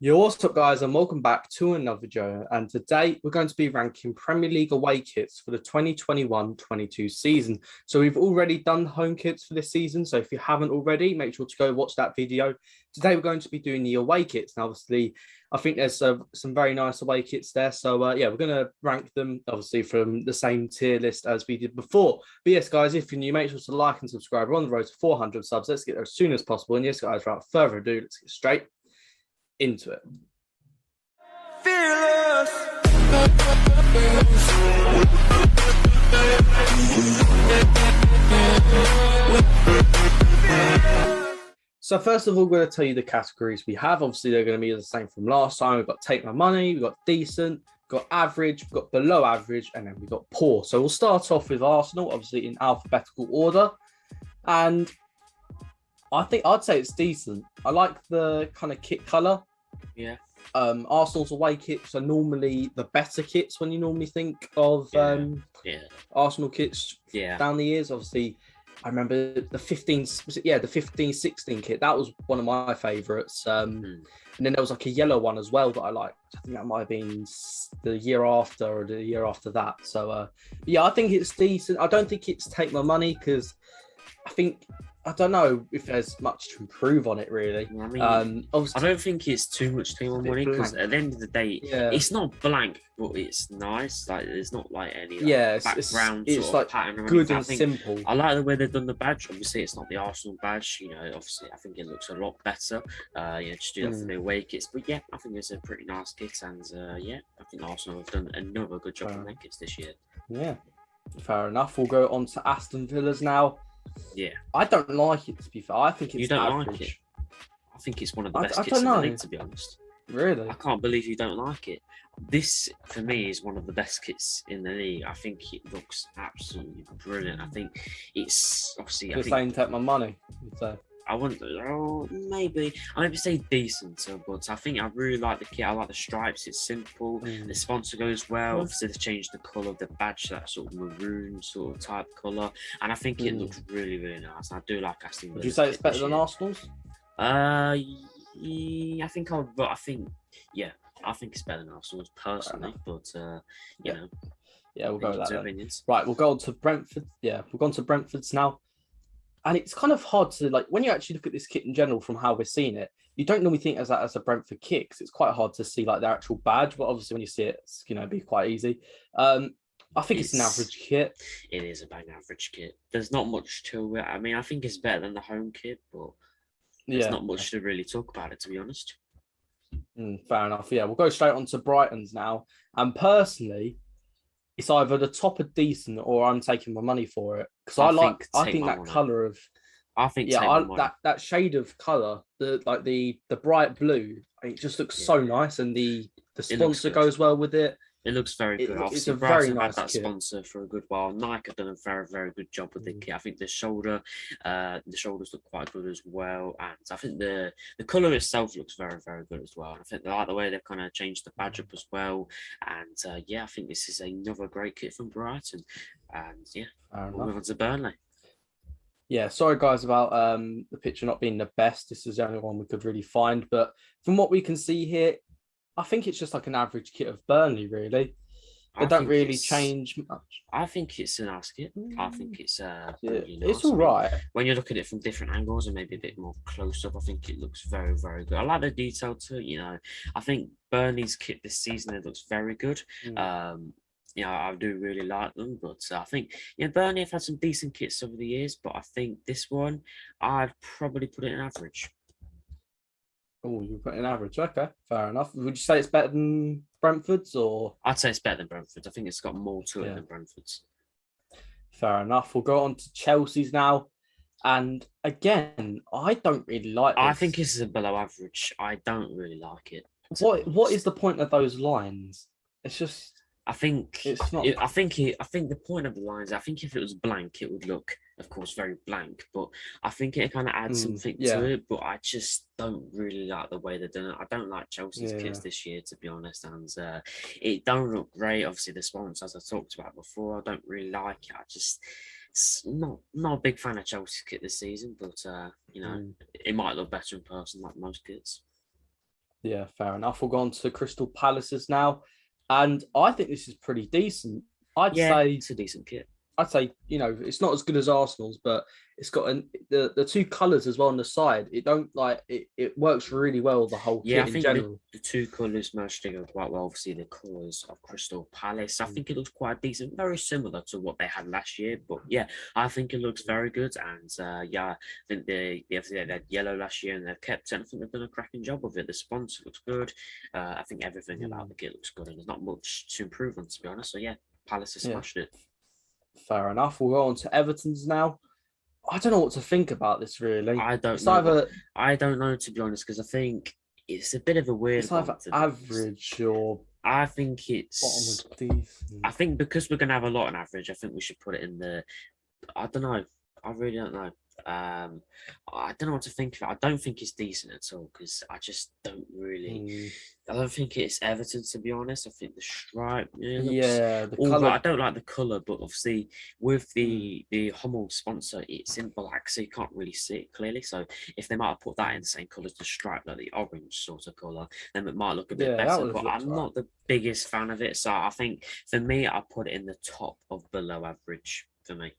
Yo, what's up, guys, and welcome back to another video. And today we're going to be ranking Premier League away kits for the 2021-22 season. So we've already done home kits for this season. So if you haven't already, make sure to go watch that video. Today we're going to be doing the away kits. Now, obviously, I think there's some very nice away kits there. So yeah, we're going to rank them, obviously, from the same tier list as we did before. But yes, guys, if you're new, make sure to like and subscribe. We're on the road to 400 subs. Let's get there as soon as possible. And yes, guys, without further ado, let's get straight into it. Fearless. So first of all, we're going to tell you the categories we have. Obviously, they're going to be the same from last time. We've got Take My Money, we've got Decent, we've got Average, we've got Below Average, and then we've got Poor. So we'll start off with Arsenal, obviously in alphabetical order. And I think I'd say it's decent. I like the kind of kit colour. Yeah. Arsenal's away kits are normally the better kits when you normally think of Arsenal kits down the years. Obviously, I remember the 15-16 kit. That was one of my favourites. And then there was like a yellow one as well that I liked. I think that might have been the year after or the year after that. So yeah, I think it's decent. I don't think it's Take My Money because I don't know if there's much to improve on it, really. I mean, I don't think it's too much Take My Money because at the end of the day, it's not blank, but it's nice. Like, there's not like any background it's sort like of pattern or good anything. and simple. I like the way they've done the badge. Obviously, it's not the Arsenal badge. You know, obviously, I think it looks a lot better. Just do that for the away kits. But yeah, I think it's a pretty nice kit, and yeah, I think Arsenal have done another good job on their kits this year. Yeah, fair enough. We'll go on to Aston Villas now. Yeah, I don't like it, to be fair. I think it's average. Like it. I think it's one of the best kits in the league, to be honest. Really? I can't believe you don't like it. This, for me, is one of the best kits in the league. I think it looks absolutely brilliant. I think it's obviously. You're saying Take My Money, you'd say. I wouldn't. Oh, maybe. I maybe say decent, but I think I really like the kit. I like the stripes. It's simple. The sponsor goes well. Obviously, they've changed the colour of the badge to that sort of maroon sort of type colour, and I think it looks really, really nice. I do like Aston Villas. Would you say it's better than Arsenal's? Yeah, I think yeah, I think it's better than Arsenal's personally, but you know. Yeah, we'll go with that. Right, we'll go on to Brentford. Yeah, we've gone to Brentford's now. And it's kind of hard to, like, when you actually look at this kit in general from how we're seeing it, you don't normally think as a Brentford kit because it's quite hard to see, like, their actual badge. But obviously, when you see it, it's, it'd be quite easy. I think it's an average kit. It is a bang average kit. There's not much to it. I mean, I think it's better than the home kit, but there's not much to really talk about it, to be honest. Fair enough. Yeah, we'll go straight on to Brighton's now. And personally, it's either the top of decent or I'm taking my money for it because I think that color of that shade of color, the bright blue, it just looks so nice, and the sponsor goes well with it. It looks very good. It's a very nice had that sponsor for a good while. Nike have done a very, very good job with the kit. I think the shoulders look quite good as well, and I think the colour itself looks very, very good as well. And I think I like the way they've kind of changed the badge up as well. And yeah, I think this is another great kit from Brighton. And yeah, we'll move on to Burnley. Yeah, sorry guys about the picture not being the best. This is the only one we could really find, but from what we can see here, I think it's just like an average kit of Burnley, really. They don't really change much. I think it's a nice kit. I think it's really nice. It's all right. When you look at it from different angles and maybe a bit more close up, I think it looks very, very good. I like the detail too. I think Burnley's kit this season, it looks very good. I do really like them, but I think Burnley have had some decent kits over the years, but I think this one I'd probably put it in average. Oh, you put in average. Okay, fair enough. Would you say it's better than Brentford's, or? I'd say it's better than Brentford's. I think it's got more to it than Brentford's. Fair enough. We'll go on to Chelsea's now. And again, I don't really like this. I think this is a below average. I don't really like it. What is the point of those lines? It's just... I think it's not. I think the point of the lines. I think if it was blank, it would look, of course, very blank. But I think it kind of adds something to it. But I just don't really like the way they're doing it. I don't like Chelsea's kits this year, to be honest. And it don't look great. Obviously, the sponsors, as I talked about before, I don't really like it. It's not a big fan of Chelsea's kit this season. But it might look better in person, like most kits. Yeah, fair enough. We'll go on to Crystal Palaces now. And I think this is pretty decent. I'd Yeah, say it's a decent kit. I'd say, it's not as good as Arsenal's, but it's got the two colours as well on the side. It don't like it works really well, the whole Yeah, I kit in think general. the two colours match together quite well. Obviously, the colours of Crystal Palace. I think it looks quite decent, very similar to what they had last year. But yeah, I think it looks very good. And yeah, I think they had yellow last year and they've kept it. I think they've done a cracking job of it. The sponsor looks good. I think everything about the kit looks good, and there's not much to improve on, to be honest. So yeah, Palace has smashed it. Fair enough. We'll go on to Everton's now. I don't know what to think about this really. I don't It's know. either I don't know, to be honest, because I think it's a bit of a weird it's one. either average or I think bottom it's. of decent. I think because we're gonna have a lot on average, I think we should put it in the. I don't know. I really don't know. I don't know what to think of it. I don't think it's decent at all because I just don't really. I don't think it's Everton, to be honest. I think the stripe looks the all colour. right. I don't like the colour, but obviously with the Hummel sponsor, it's in black, so you can't really see it clearly. So if they might have put that in the same colour as the stripe, like the orange sort of colour, then it might look a bit better. But I'm not the biggest fan of it, so I think for me, I put it in the top of below average for me.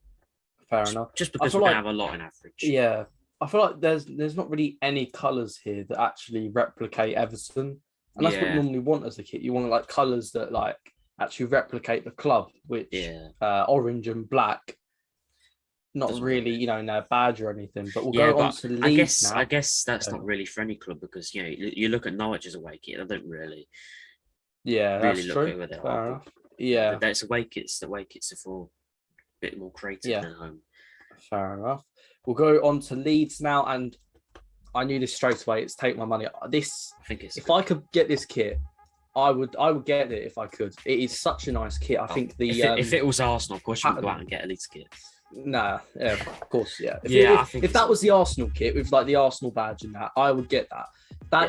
Fair enough. Just because we're gonna have a lot in average. Yeah, I feel like there's not really any colours here that actually replicate Everton, and that's what you normally want as a kit. You want like colours that like actually replicate the club, which orange and black. Not doesn't really, in their badge or anything. But we'll go on to Leeds now. I guess that's not really for any club because you look at Norwich as away kit. I don't really. Yeah, really that's look true. over there. Fair enough. Yeah, that's away kits. The away kits are for a bit more creative than home. Fair enough. We'll go on to Leeds now, and I knew this straight away. It's take my money. If I could get this kit, I would get it if I could. It is such a nice kit. I think if it was Arsenal, of course you would go out and get a Leeds kit. Nah, yeah, of course, yeah. If that was the Arsenal kit with like the Arsenal badge and that, I would get that. I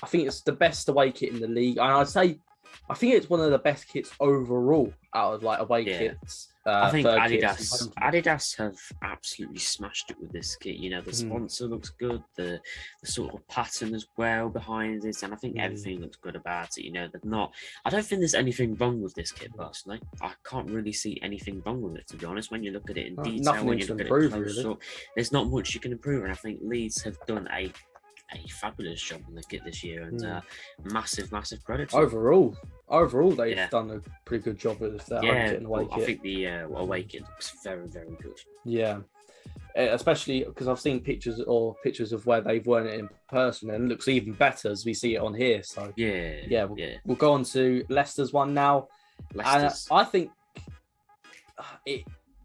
think it's the best away kit in the league, and I think it's one of the best kits overall out of like away kits. I think Adidas have absolutely smashed it with this kit. The sponsor looks good, the sort of pattern as well behind it, and I think everything looks good about it. I don't think there's anything wrong with this kit personally. I can't really see anything wrong with it, to be honest. When you look at it in detail, when you look at it close up, there's not much you can improve, and I think Leeds have done a fabulous job on the kit this year, and massive credit to overall they've done a pretty good job with their home kit and away kit. I think the away kit looks very, very good. Yeah, especially because I've seen pictures of where they've worn it in person, and it looks even better as we see it on here. So we'll go on to Leicester's one now. Leicester's.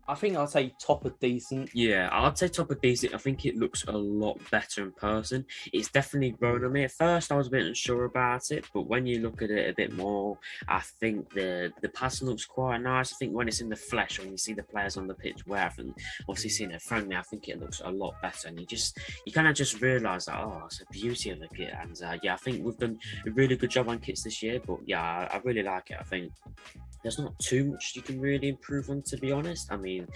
I think I'd say top of decent. Yeah, I'd say top of decent. I think it looks a lot better in person. It's definitely grown on me. At first, I was a bit unsure about it, but when you look at it a bit more, I think the passing looks quite nice. I think when it's in the flesh, when you see the players on the pitch, and obviously seeing it friendly, I think it looks a lot better. And you kind of just realise that, it's a beauty of the kit. And I think we've done a really good job on kits this year. But yeah, I really like it. I think there's not too much you can really improve on, to be honest. I mean,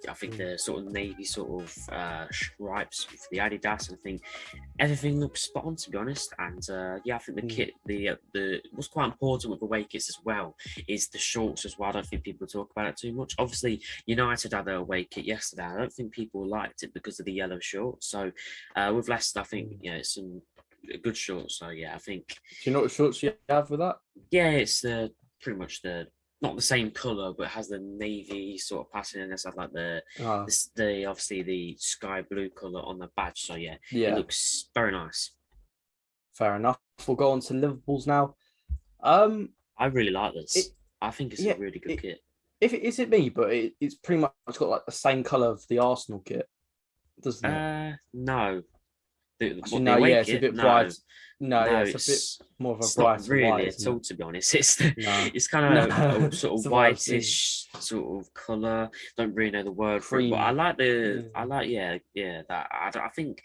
I think the sort of navy sort of stripes for the Adidas, and I think everything looks spot on, to be honest. And I think the kit, the what's quite important with away kits as well is the shorts as well. I don't think people talk about it too much. Obviously, United had their away kit yesterday. I don't think people liked it because of the yellow shorts. So with Leicester, I think it's some good shorts. So I think. Do you know what shorts you have with that? Yeah, it's pretty much not the same colour, but it has the navy sort of pattern, and it's like the obviously the sky blue colour on the badge. So it looks very nice. Fair enough. We'll go on to Liverpool's now. I really like this. I think it's a really good kit. Is it me? But it's pretty much got like the same colour of the Arsenal kit, doesn't it? No. It's a bit bright. No, it's a bit more of a bright. Not really at all, to be honest. It's kind of a sort of whitish sort of colour. Don't really know the word for it, but I like that. I think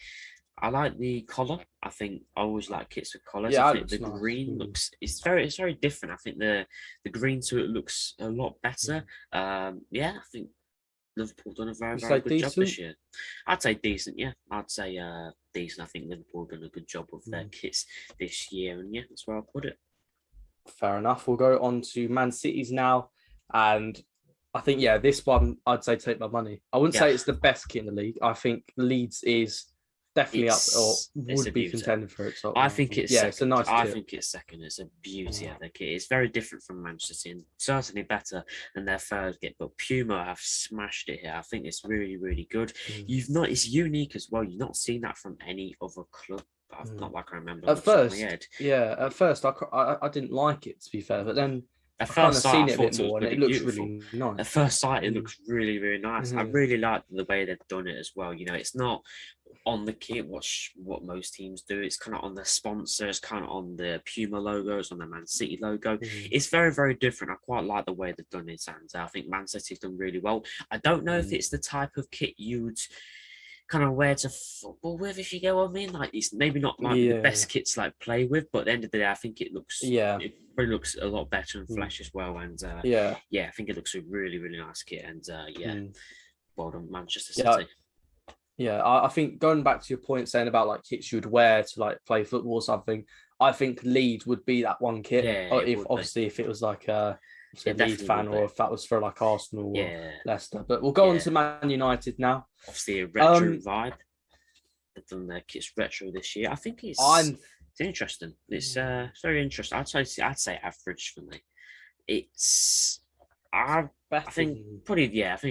I like the collar. I think I always like kits with collars. I think the green looks it's very different. I think the green to it looks a lot better. I think Liverpool done a very good job this year. I'd say decent, yeah. I'd say decent. I think Liverpool done a good job with their kits this year, and yeah, that's where I'll put it. Fair enough. We'll go on to Man City's now, and I think this one I'd say take my money. I wouldn't say it's the best kit in the league. I think Leeds is definitely up or would be contending for it. So I think it's it's a nice kit. I think it's second. It's a beauty of the kit. It's very different from Manchester City and certainly better than their third kit. But Puma have smashed it here. I think it's really, really good. It's unique as well. You've not seen that from any other club. Not like I remember. At first, at first I didn't like it, to be fair, but then at first sight, seen it a bit more, and it looks really nice. At first sight, it looks really, really nice. I really like the way they've done it as well. You know, it's not on the kit what most teams do. It's kind of on the sponsor. It's kind of on the Puma logo. It's on the Man City logo. It's very, very different. I quite like the way they've done it, and I think Man City's done really well. I don't know if it's the type of kit you'd kind of wear to football with, if you get what I mean. Like, it's maybe not like the best kits to like play with, but at the end of the day, I think it looks it probably looks a lot better in flesh as well. And I think it looks a really, really nice kit. And well done, Manchester City. I think going back to your point saying about like kits you'd wear to like play football or something, I think Leeds would be that one kit. If it was like a Leeds fan, or if that was for like Arsenal or Leicester. But we'll go on to Man United now. Obviously a retro vibe. They've done their kits retro this year. I think it's interesting. It's very interesting. I'd say average for me. I think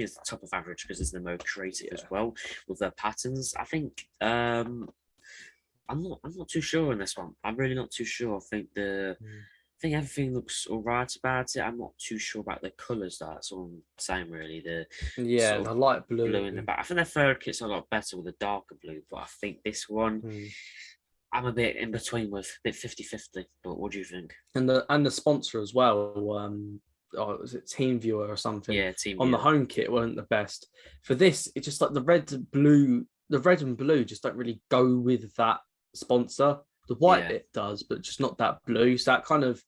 it's the top of average because it's the most creative as well with their patterns. I think I'm not too sure on this one. I'm really not too sure. I think everything looks all right about it. I'm not too sure about the colours. That's all I'm saying, really. The light blue in the back. I think their third kit's a lot better with a darker blue, but I think this one, I'm a bit in between with, a bit 50-50. But what do you think? And the sponsor as well. Was it Team Viewer or something? Yeah, Team on Viewer. The home kit weren't the best. For this, it's just like the red and blue just don't really go with that sponsor. The white bit does, but just not that blue. So that kind of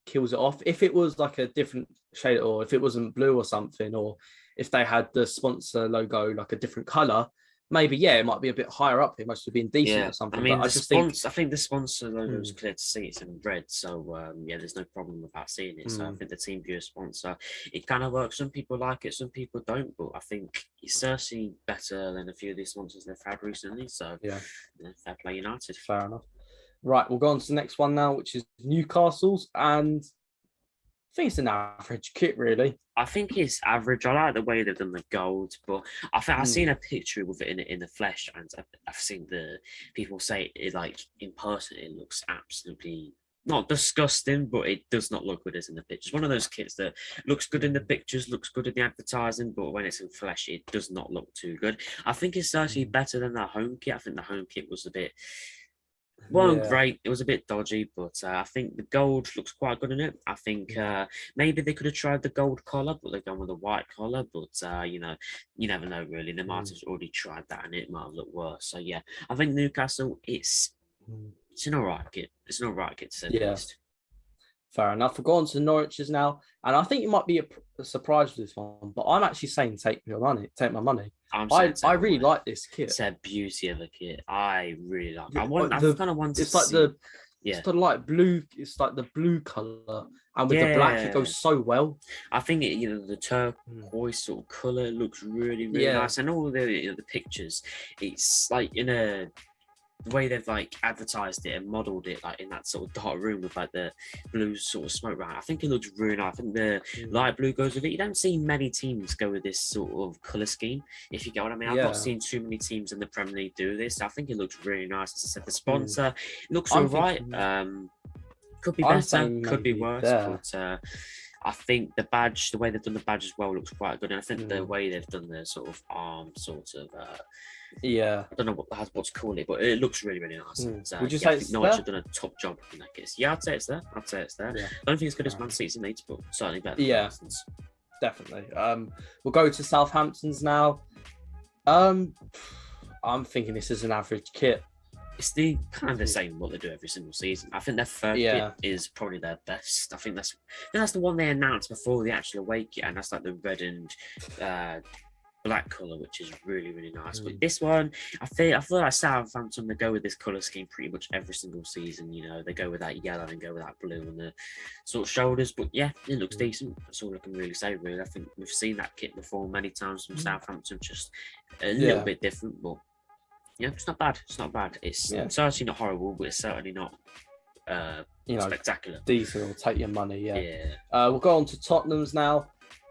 kills it off. If it was like a different shade, or if it wasn't blue or something, or if they had the sponsor logo like a different color, maybe it might be a bit higher up. It must have been decent or something. I mean, but I think the sponsor logo is clear to see. It's in red, so there's no problem about seeing it. So I think the Team Viewer sponsor, it kind of works. Some people like it, some people don't. But I think it's certainly better than a few of these sponsors they've had recently. So fair play United. Fair enough. Right, we'll go on to the next one now, which is Newcastle's, and I think it's an average kit, really. I think it's average. I like the way they've done the gold, but I think I've seen a picture with it in the flesh, and I've seen the people say it like in person. It looks absolutely not disgusting, but it does not look good as in the pictures. One of those kits that looks good in the pictures, looks good in the advertising, but when it's in flesh, it does not look too good. I think it's certainly better than the home kit. I think the home kit was a bit. Great. It was a bit dodgy, but I think the gold looks quite good in it. I think maybe they could have tried the gold collar, but they've gone with a white collar. But you never know, really. They might have already tried that, and it might have looked worse. So I think Newcastle, it's an alright kit. It's an alright kit to say the least. Fair enough. We'll go on to Norwich's now, and I think you might be a surprise with this one, but I'm actually saying take my money. I really like this kit. It's a beauty of a kit. I really like it. It's like the light blue. It's like the blue color, and with the black, it goes so well. I think the turquoise sort of color looks really, really nice, and all the pictures. It's like the way they've like advertised it and modelled it like in that sort of dark room with like the blue sort of smoke around. I think it looks really nice. I think the light blue goes with it. You don't see many teams go with this sort of colour scheme, if you get what I mean. I've not seen too many teams in the Premier League do this. I think it looks really nice. As I said, the sponsor looks all right. Could be better, could be worse, but I think the badge, the way they've done the badge as well, looks quite good. And I think the way they've done the sort of arm I don't know what to call it, but it looks really, really nice. And, would you say I think Norwich have done a top job in that case? Yeah, I'd say it's there. I don't think it's good as Man City's and Leeds, but certainly better than definitely. We'll go to Southampton's now. I'm thinking this is an average kit. It's the kind of the same what they do every single season. I think their third kit is probably their best. I think that's the one they announced before the actual away kit, and that's like the red and black colour, which is really, really nice. But this one, I feel like Southampton, they go with this colour scheme pretty much every single season. You know, they go with that yellow and go with that blue on the sort of shoulders. But yeah, it looks decent. That's all I can really say, really. I think we've seen that kit before many times from Southampton, just a little bit different. But yeah, it's not bad. It's not bad. It's certainly not horrible, but it's certainly not spectacular. Decent, or take your money, we'll go on to Tottenham's now.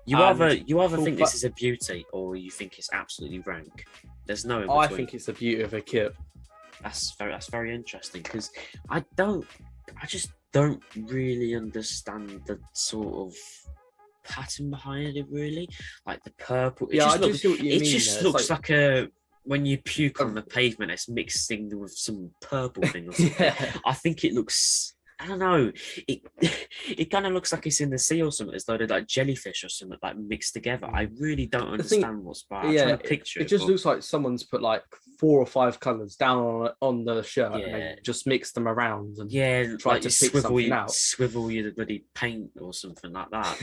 You either think this is a beauty or you think it's absolutely rank. There's no in between. I think it's the beauty of a kit. That's very interesting because I just don't really understand the sort of pattern behind it, really. Like the purple. It just looks like a when you puke on the pavement, it's mixed in with some purple thing or something. I think it looks. I don't know. It kind of looks like it's in the sea or something, as though they're like jellyfish or something like mixed together. I really don't understand what's by. I'm trying to picture it. It just looks like someone's put like 4 or 5 colours down on the shirt and they just mix them around and try to pick something out. Swivel you the bloody paint or something like that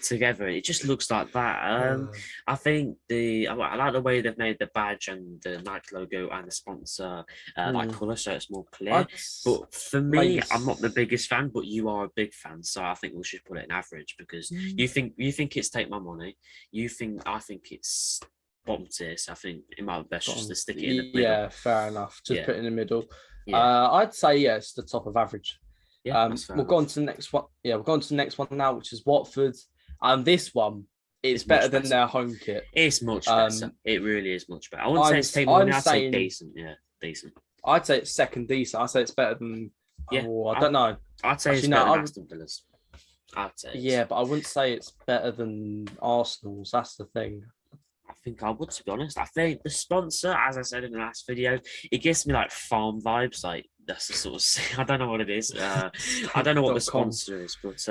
together. It just looks like that. I think I like the way they've made the badge and the Nike logo and the sponsor like colour, so it's more clear. But for me, I'm not the biggest fan, but you are a big fan, so I think we should put it in average because you think it's take my money. I think it's bottom tier, so I think it might be best just to stick it in the middle. Yeah, fair enough. Just put it in the middle. I'd say it's the top of average. We'll go on to the next one. We'll go on to the next one now, which is Watford. And this one is better than their home kit. It's much better. It really is much better. I wouldn't say it's take my money. I'd say decent. Yeah, decent. I'd say it's second decent. I'd say it's better than. I don't know. I'd say it's better than Aston Villas. I'd say. But I wouldn't say it's better than Arsenal's. That's the thing. I think I would, to be honest. I think the sponsor, as I said in the last video, it gives me like farm vibes. Like that's the sort of I don't know what it is. I don't know what the sponsor is, but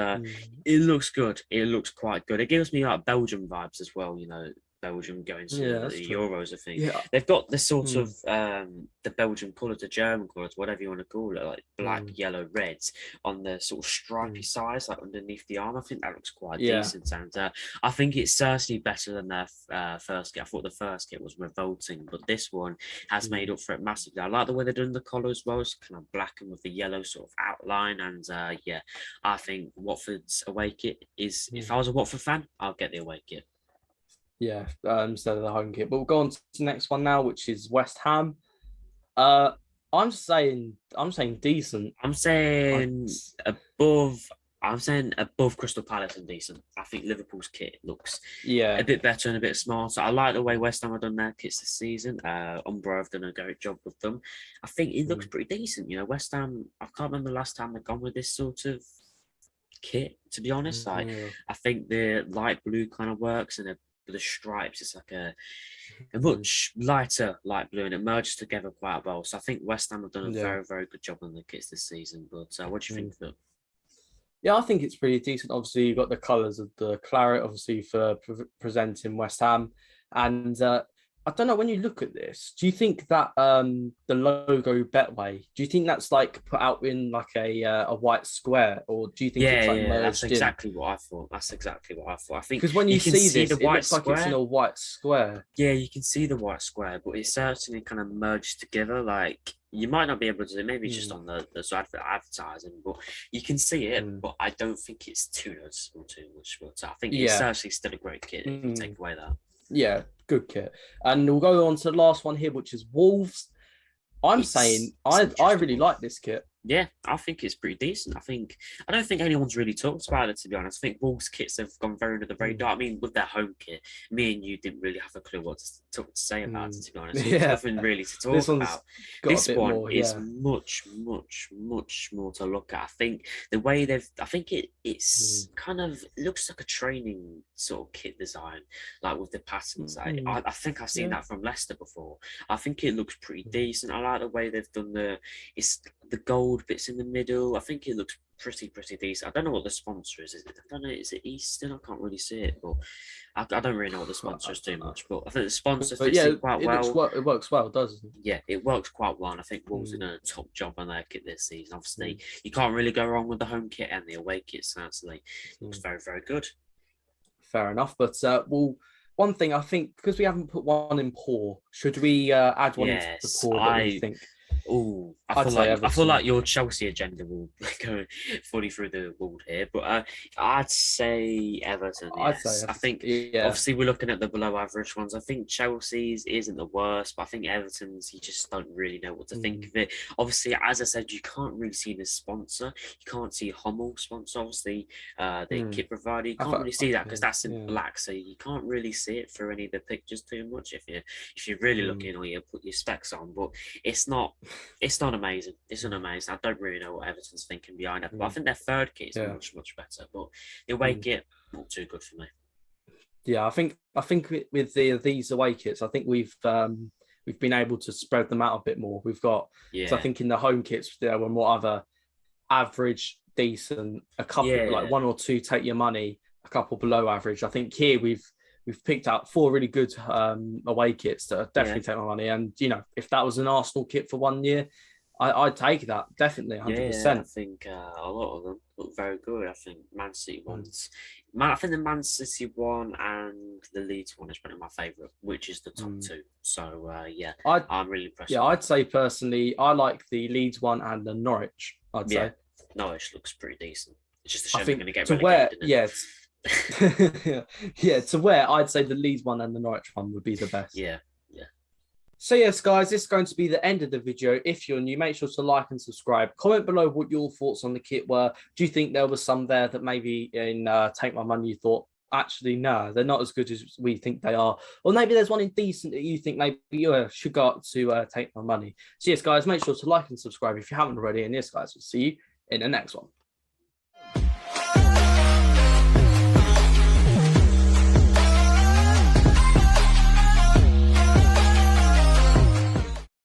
it looks good. It looks quite good. It gives me like Belgium vibes as well. You know, Belgium going to the Euros, I think. They've got the sort of the Belgian colours, the German colours, whatever you want to call it, like black, yellow, reds on the sort of stripy sides, like underneath the arm. I think that looks quite decent, and I think it's certainly better than their first kit. I thought the first kit was revolting, but this one has made up for it massively. I like the way they're doing the colour as well. It's kind of black and with the yellow sort of outline, and I think Watford's away kit is. If I was a Watford fan, I'll get the away kit. Instead of the home kit. But we'll go on to the next one now, which is West Ham. I'm saying decent. I'm saying above Crystal Palace and decent. I think Liverpool's kit looks a bit better and a bit smarter. I like the way West Ham have done their kits this season. Umbro have done a great job with them. I think it looks pretty decent. You know, West Ham, I can't remember the last time they've gone with this sort of kit, to be honest. I think the light blue kind of works, and the stripes, it's like a much lighter light blue, and it merges together quite well. So I think West Ham have done a very, very good job on the kits this season. But what do you think of it? I think it's pretty decent. Obviously, you've got the colours of the claret, obviously, for presenting West Ham. And I don't know, when you look at this, do you think that the logo Betway, do you think that's like put out in like a white square, or do you think it's like merged that's exactly what I thought. I think because when you see this, it looks like it's in a white square. Yeah, you can see the white square, but it's certainly kind of merged together. Like you might not be able to, maybe just on the advertising, but you can see it. But I don't think it's too noticeable too much. But I think it's certainly still a great kit if you take away that. Yeah, good kit. And we'll go on to the last one here, which is Wolves. I really like this kit. Yeah, I think it's pretty decent. I don't think anyone's really talked about it, to be honest. I think Wolves kits have gone very under the radar. I mean, with their home kit, me and you didn't really have a clue what to say about it, to be honest. There's nothing really to talk about. This one is much, much, much more to look at. I think the way it's kind of, it looks like a training sort of kit design, like with the patterns. I think I've seen that from Leicester before. I think it looks pretty decent. I like the way they've done the gold bits in the middle. I think it looks pretty decent. I don't know what the sponsor is. I don't know. Is it Eastern? I can't really see it, but I don't really know what the sponsor is too much. But I think the sponsor fits in quite well. It works well, doesn't it? Yeah, it works quite well. And I think Wolves are doing a top job on their kit this season. Obviously, you can't really go wrong with the home kit and the away kit. So it looks very, very good. Fair enough. But we'll one thing I think, because we haven't put one in poor, should we add one into the Yes, poor that we think? Oh, I'd say I feel Everton. like your Chelsea agenda will go fully through the wall here, but I'd say Everton. I'd say Yes, I Everton. think Yeah. obviously we're looking at the below average ones. I think Chelsea's isn't the worst, but I think Everton's you just don't really know what to think of it. Obviously, as I said, you can't really see the sponsor. You can't see Hummel sponsor. Obviously, the kit provider. You can't really see that because that's in black, so you can't really see it through any of the pictures too much if you're really looking or you put your specs on. But it's not amazing. It's not amazing. I don't really know what Everton's thinking behind it, but I think their third kit is much better. But the away kit not too good for me. Yeah, I think with these away kits, I think we've been able to spread them out a bit more. We've got, so I think in the home kits there were more other average, decent, a couple like one or two take your money, a couple below average. I think here we've picked out 4 really good away kits that definitely take my money. And if that was an Arsenal kit for 1 year, I'd take that definitely 100%. Yeah, I think a lot of them look very good. I think Man City ones, I think the Man City one and the Leeds one is probably my favourite, which is the top 2. So I'm really impressed. Yeah, I'd say personally, I like the Leeds one and the Norwich. I'd say Norwich looks pretty decent. It's just a shame I think they're going to get to wear, to wear, I'd say the Leeds one and the Norwich one would be the best. Yeah. So yes, guys, this is going to be the end of the video. If you're new, make sure to like and subscribe. Comment below what your thoughts on the kit were. Do you think there was some there that maybe in Take My Money you thought, actually, no, they're not as good as we think they are? Or maybe there's one in decent that you think maybe you should go up to Take My Money. So yes, guys, make sure to like and subscribe if you haven't already. And yes, guys, we'll see you in the next one.